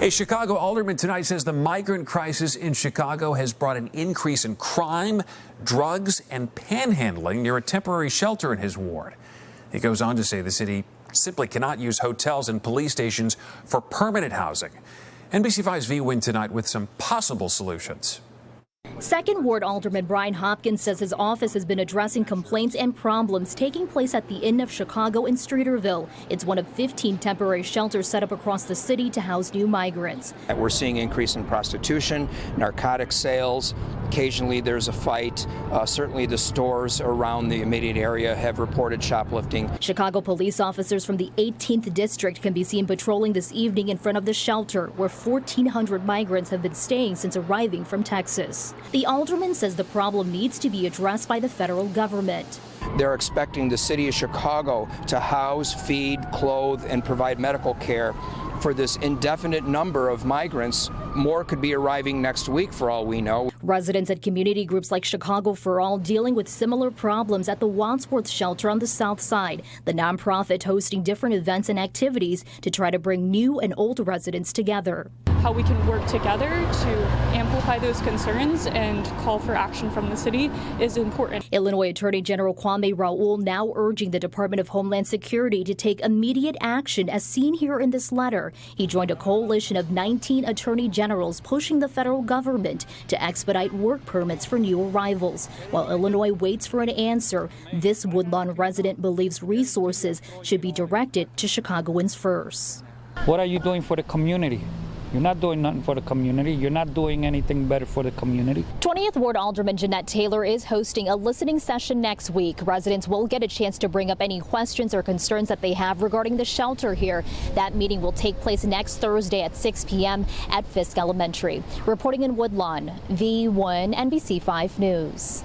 A Chicago alderman tonight says the migrant crisis in Chicago has brought an increase in crime, drugs, and panhandling near a temporary shelter in his ward. He goes on to say the city simply cannot use hotels and police stations for permanent housing. NBC5's Vi Nguyen tonight with some possible solutions. Second Ward Alderman Hopkins says his office has been addressing complaints and problems taking place at the Inn of Chicago in Streeterville. It's one of 15 temporary shelters set up across the city to house new migrants. We're seeing increase in prostitution, narcotic sales. Occasionally there's a fight. Certainly the stores around the immediate area have reported shoplifting. Chicago police officers from the 18th District can be seen patrolling this evening in front of the shelter where 1,400 migrants have been staying since arriving from Texas. The alderman says the problem needs to be addressed by the federal government. They're expecting the city of Chicago to house, feed, clothe, and provide medical care for this indefinite number of migrants. More could be arriving next week for all we know. Residents at community groups like Chicago for All dealing with similar problems at the Wadsworth shelter on the south side. The nonprofit hosting different events and activities to try to bring new and old residents together. How we can work together to amplify those concerns and call for action from the city is important. Illinois Attorney General Kwame Raoul now urging the Department of Homeland Security to take immediate action as seen here in this letter. He joined a coalition of 19 attorney generals pushing the federal government to expedite work permits for new arrivals. While Illinois waits for an answer, this Woodlawn resident believes resources should be directed to Chicagoans first. What are you doing for the community? You're not doing nothing for the community. You're not doing anything better for the community. 20th Ward Alderman Jeanette Taylor is hosting a listening session next week. Residents will get a chance to bring up any questions or concerns that they have regarding the shelter here. That meeting will take place next Thursday at 6 p.m. at Fisk Elementary. Reporting in Woodlawn, Vi Nguyen, NBC5 News.